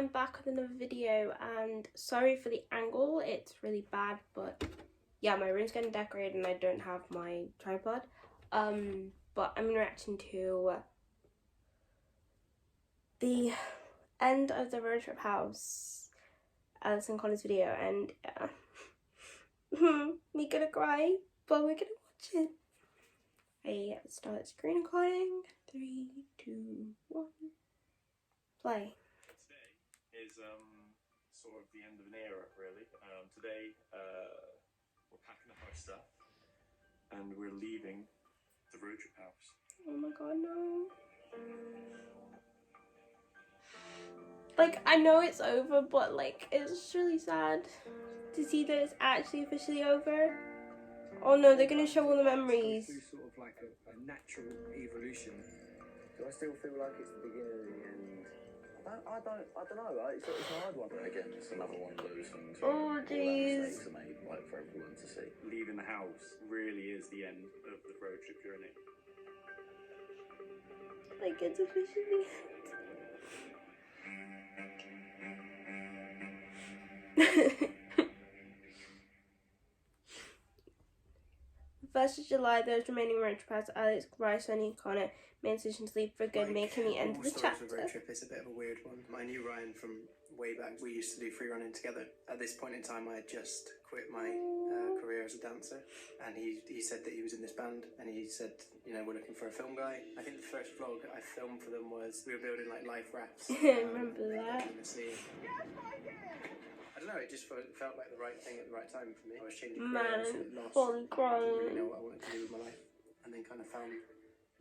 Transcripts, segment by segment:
I'm back with another video, and sorry for the angle, it's really bad, but yeah, my room's getting decorated and I don't have my tripod. But I'm reacting to the end of the road trip house, Alice and Connor's video, and me gonna cry, but we're gonna watch it. I start screen recording. 3, 2, 1, play. Today is sort of the end of an era, really. Today we're packing up our stuff and we're leaving the road trip house. Oh my god, no. Like, I know it's over, but like, it's really sad to see that it's actually officially over. Oh no, they're gonna show all the memories. Through sort of like a natural evolution. Do I still feel like it's the beginning of the end? I don't know. It's a hard one. Again, it's another one of those things. Oh jeez. Mistakes are made, like, for everyone to see. Leaving the house really is the end of the road trip journey. Like, it's officially end. 1st of July, those remaining road trip house, Alex, Bryce, Sonny, Connor made a decision to leave for good, making the end of the chapter. Road trip is a bit of a weird one. I knew Ryan from way back. We used to do free running together. At this point in time, I had just quit my career as a dancer, and he said that he was in this band, and he said, you know, we're looking for a film guy. I think the first vlog I filmed for them was we were building like life rafts. I remember that. In the sea. I don't know, it just felt like the right thing at the right time for me. I was changing careers, fully didn't grown. really know what I wanted to do with my life, and then kind of found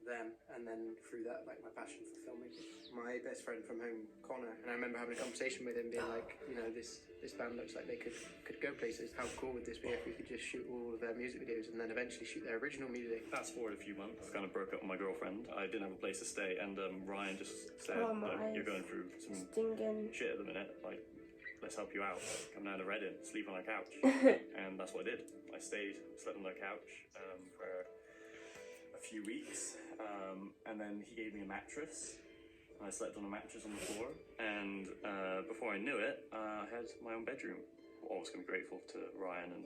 them, and then through that, like, my passion for filmmaking. My best friend from home, Connor, and I remember having a conversation with him, being like, you know, this band looks like they could go places. How cool would this be if we could just shoot all of their music videos and then eventually shoot their original music? Fast forward a few months, I kind of broke up with my girlfriend. I didn't have a place to stay, and Ryan just said, you're going through some shit at the minute, like, let's help you out. Come down to Reading, sleep on our couch. And that's what I did. I slept on their couch for a few weeks, and then he gave me a mattress. I slept on a mattress on the floor, and before I knew it, I had my own bedroom. Always going to be grateful to Ryan and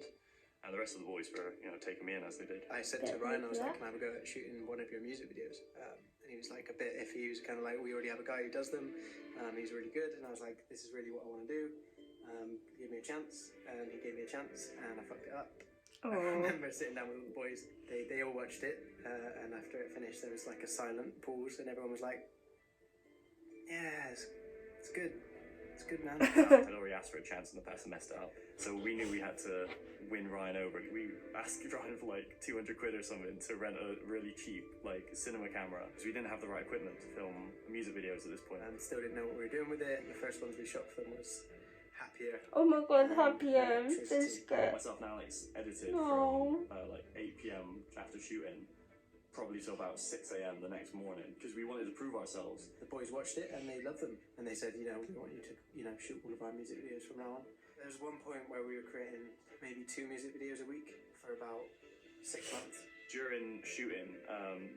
the rest of the boys for, you know, taking me in as they did. I said to Ryan, I was like, can I have a go at shooting one of your music videos? And he was like a bit iffy. He was kind of like, we already have a guy who does them. He's really good, and I was like, this is really what I want to do. Give me a chance, and he gave me a chance, and I fucked it up. I remember sitting down with all the boys. They all watched it, and after it finished, there was like a silent pause, and everyone was like, "Yeah, it's good. It's good, man." I'd already asked for a chance in the past and messed it up, so we knew we had to win Ryan over. We asked Ryan for like 200 quid or something to rent a really cheap like cinema camera, because we didn't have the right equipment to film music videos at this point, and still didn't know what we were doing with it. The first ones we shot for them was Happier. Oh my god, Happier. This good. Myself and Alex edited from like 8 p.m. after shooting, probably till about 6 a.m. the next morning, because we wanted to prove ourselves. The boys watched it and they loved them, and they said, you know, we want you to, you know, shoot all of our music videos from now on. There was one point where we were creating maybe 2 music videos a week for about 6 months. During shooting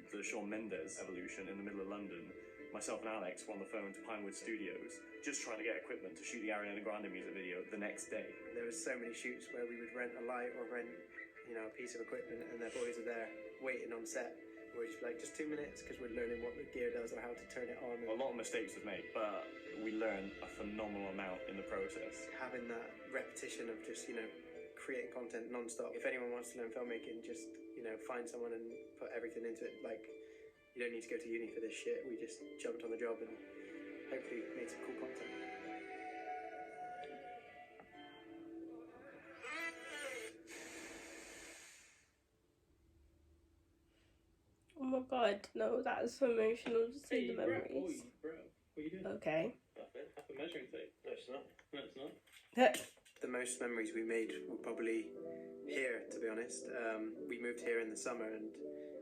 the Shawn Mendes Evolution in the middle of London, myself and Alex were on the phone to Pinewood Studios, just trying to get equipment to shoot the Ariana Grande music video the next day. There was so many shoots where we would rent a light or rent, you know, a piece of equipment, and their boys are there waiting on set. We're just like, just 2 minutes, because we're learning what the gear does or how to turn it on. A lot of mistakes was made, but we learned a phenomenal amount in the process. Having that repetition of just, you know, creating content non-stop. If anyone wants to learn filmmaking, just, you know, find someone and put everything into it. Like, you don't need to go to uni for this shit. We just jumped on the job and hopefully made some cool content. Oh my god, no, that is so emotional to see the memories. Bro, what are you doing? Okay. Have a measuring tape. No, it's not. No, it's not. The most memories we made were probably here, to be honest. We moved here in the summer, and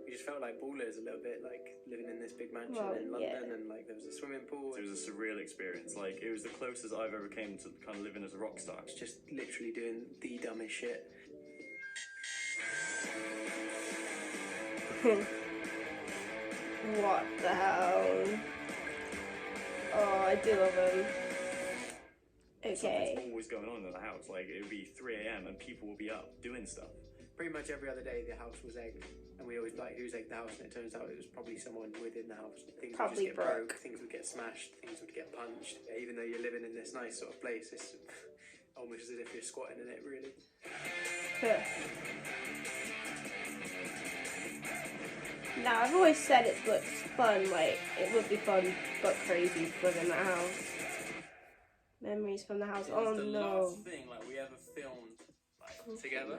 we just felt like ballers a little bit, like living in this big mansion in London, and like there was a swimming pool. It was a surreal experience. Like, it was the closest I've ever came to kind of living as a rock star. It's just literally doing the dumbest shit. What the hell? Oh, I do love him. Okay. Something's always going on in the house. Like, it would be 3 a.m. and people will be up doing stuff. Pretty much every other day the house was egged, and we always like who's egged the house, and it turns out it was probably someone within the house. Things Probably would just get broke, things would get smashed, things would get punched. Even though you're living in this nice sort of place, it's almost as if you're squatting in it, really. Now, I've always said it looks fun, like, it would be fun, but crazy to live in that house. Memories from the house. Oh the no. last thing like we ever filmed like together,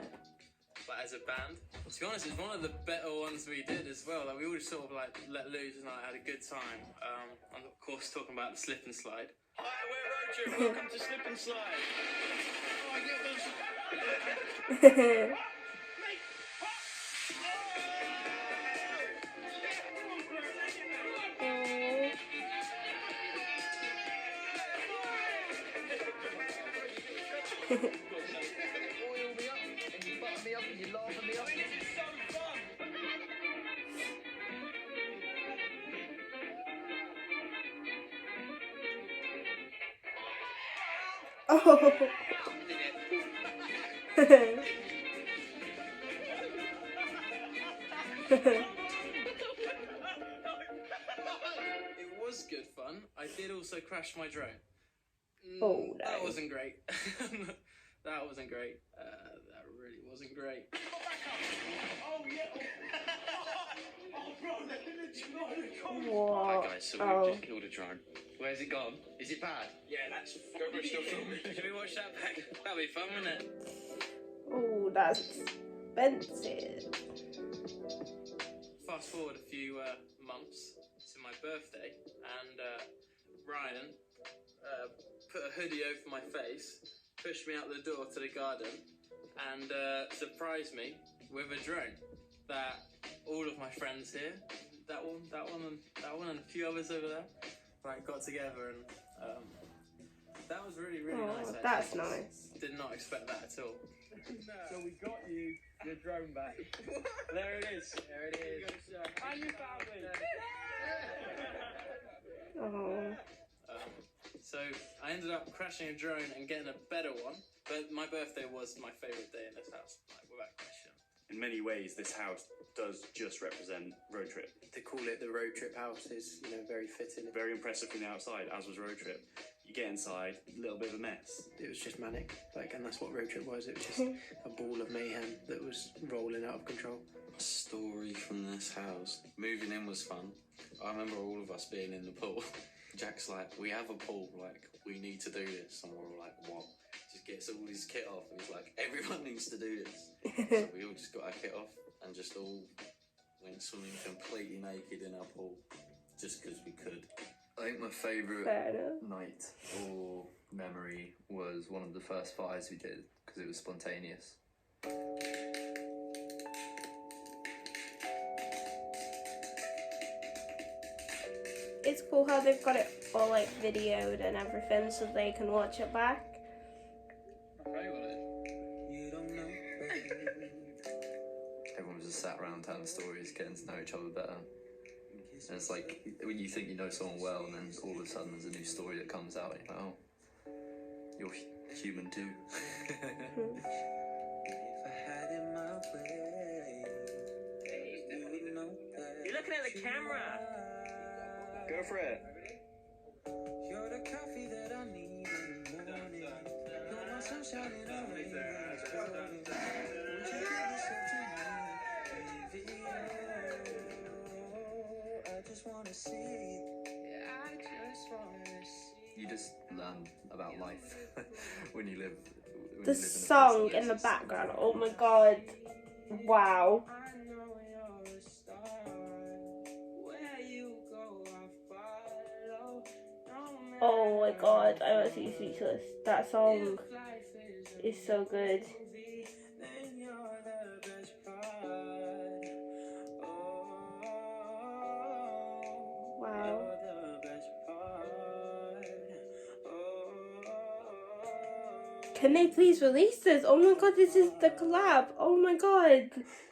like as a band. To be honest, it's one of the better ones we did as well. Like we all just sort of like let loose and like had a good time. And of course talking about the slip and slide. Hi, we're Roadtrip. Welcome to Slip and Slide. Oh, I get those. Oh. It was good fun. I did also crash my drone. Oh, no. That wasn't great. That wasn't great. That really wasn't great. Oh, yeah. Oh, bro, that didn't. What? Hi guys, so we've just killed a drone. Where's it gone? Is it bad? Yeah, that's still filming. Should we watch that back? That'll be fun, wouldn't it? Oh, that's expensive. Fast forward a few months to my birthday, and Ryan put a hoodie over my face, pushed me out the door to the garden, and surprised me with a drone that all of my friends here, that one, and a few others over there, like got together, and that was really nice. Actually. That's nice. Did not expect that at all. So we got you your drone back. There it is. There it is. And your family. Oh. So I ended up crashing a drone and getting a better one. But my birthday was my favourite day in this house, like without question. In many ways, this house does just represent Roadtrip. To call it the road trip house is, very fitting. Very impressive from the outside, as was Roadtrip. You get inside, a little bit of a mess. It was just manic, and that's what road trip was. It was just a ball of mayhem that was rolling out of control. A story from this house. Moving in was fun. I remember all of us being in the pool. Jack's like, we have a pool, we need to do this. And we're all like, what? Just gets all his kit off and he's like, everyone needs to do this. So we all just got our kit off and just all went swimming completely naked in our pool. Just because we could. I think my favourite night or memory was one of the first fires we did because it was spontaneous. It's cool how they've got it all videoed and everything so they can watch it back. Everyone was just sat around telling stories, getting to know each other better. And it's like when you think you know someone well, and then all of a sudden there's a new story that comes out, and you're like, oh, you're human too. You're looking at the camera. Go for it. You're the coffee that I need in the morning. You're my sunshine in the rain. I just wanna see. I just wanna see. You just learn about life when you live. The song in the background, oh my god, wow. Oh my god, I was speechless. That song is so good. Wow. Can they please release this? Oh my god, this is the collab. Oh my god.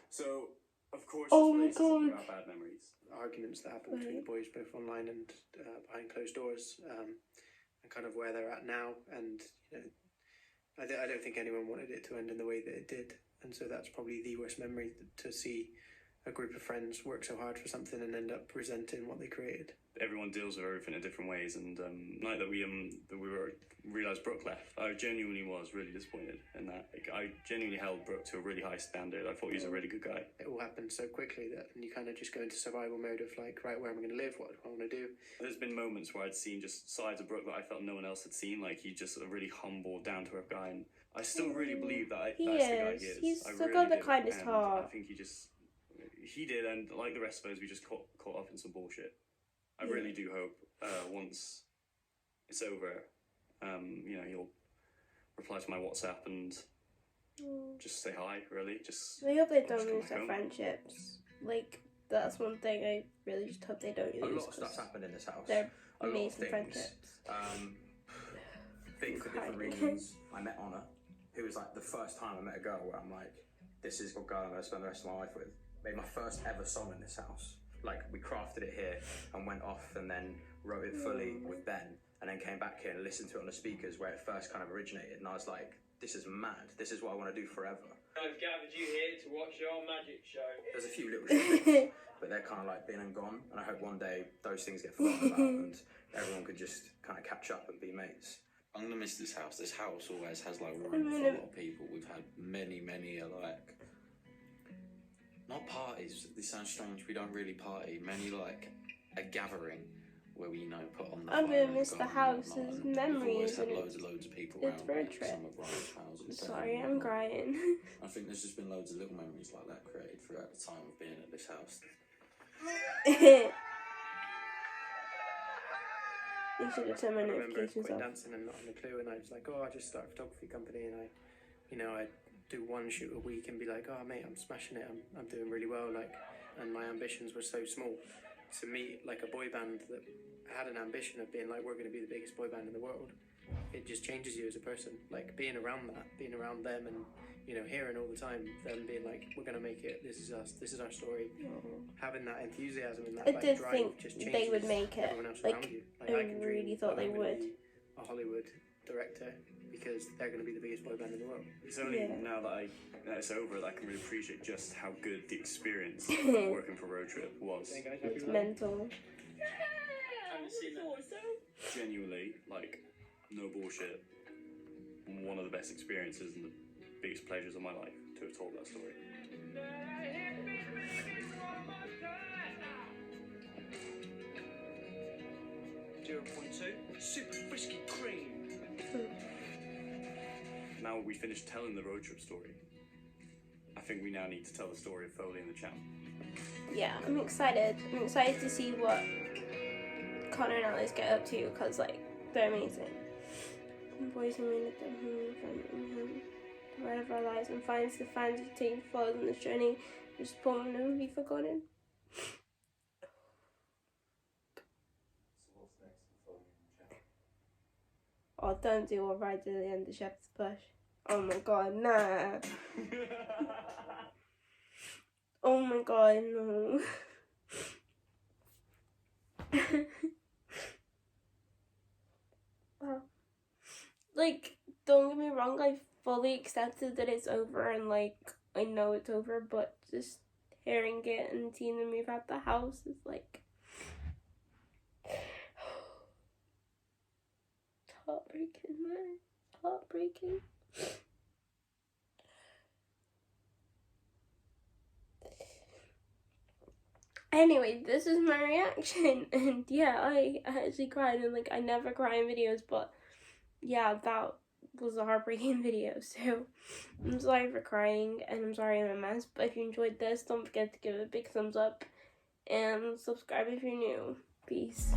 So, of course, Oh my this place is God. about bad memories. Arguments that happened between the boys, both online and behind closed doors. And kind of where they're at now. And you know, I don't think anyone wanted it to end in the way that it did, and so that's probably the worst memory, to see a group of friends work so hard for something and end up resenting what they created. Everyone deals with everything in different ways, and the night that we realised Brooke left, I genuinely was really disappointed in that. Like, I genuinely held Brooke to a really high standard. I thought he was a really good guy. It all happened so quickly that you kind of just go into survival mode of like, right, where am I going to live? What do I want to do? There's been moments where I'd seen just sides of Brooke that I felt no one else had seen. Like, he's just a really humble, down-to-earth guy, and I still really believe that that's the guy he is. He's really got the do. kindest And heart. I think he did, and like the rest of us, we just caught up in some bullshit. I really do hope once it's over, you know, he'll reply to my WhatsApp and just say hi, really. I hope they don't lose their friendships. Like, that's one thing I really just hope they don't lose. A lot of stuff's happened in this house. They're a lot amazing of things. friendships. Big for different reasons. I met Honor, who was like the first time I met a girl where I'm like, this is what girl I'm going to spend the rest of my life with. Made my first ever song in this house. Like, we crafted it here and went off and then wrote it fully with Ben, and then came back here and listened to it on the speakers where it first kind of originated, and I was like, this is mad. This is what I want to do forever. I've gathered you here to watch your magic show. There's a few little things, but they're kind of like been and gone, and I hope one day those things get forgotten about and everyone could just kind of catch up and be mates. I'm gonna miss this house. This house always has like room for a lot of people. We've had many like, not parties, this sounds strange, we don't really party, many like a gathering where we, you know, put on the I'm fire gonna miss the house's memories. We've always had loads of people around. It's road trip. Some of Ryan's houses. Sorry, I'm crying. I think there's just been loads of little memories like that created throughout the time of being at this house. You should have turned my I remember notifications quit off. dancing and not having a clue, and I was like, oh, I just started a photography company, and I do one shoot a week and be like, oh mate, I'm smashing it, I'm doing really well, like, and my ambitions were so small. To meet like a boy band that had an ambition of being like, we're going to be the biggest boy band in the world, it just changes you as a person. Like, being around them, and you know, hearing all the time them being like, we're going to make it, this is us, this is our story. Having that enthusiasm and that I like, did drive think just they changes would make it. everyone else Like, around you. Like, I can really dream thought that they I'm gonna would. be a Hollywood director because they're going to be the biggest boy band in the world. It's only Yeah. now that it's over that I can really appreciate just how good the experience of working for Road Trip was. It's mental. Haven't seen that. Genuinely, like, no bullshit, one of the best experiences and the biggest pleasures of my life to have told that story. .2 super frisky cream. Now we finished telling the Road Trip story, I think we now need to tell the story of Foley and The Champ. Yeah, I'm excited. I'm excited to see what Connor and Alice get up to, because, like, they're amazing. Boys who made it home, the ride of our lives, and finds the fans who take forward on this journey, just will never be forgotten. So what's next for Foley and The Champ? Oh, don't do what right to the end of Shepherd's Bush. Oh my god, nah. Oh my god, no. Wow. Like, don't get me wrong, I fully accepted that it's over, and like, I know it's over, but just hearing it and seeing them move out the house is like, it's heartbreaking, man. It's heartbreaking. Anyway, this is my reaction, and yeah, I actually cried, and like, I never cry in videos, but yeah, that was a heartbreaking video, so I'm sorry for crying, and I'm sorry I'm a mess, but if you enjoyed this, don't forget to give it a big thumbs up, and subscribe if you're new. Peace.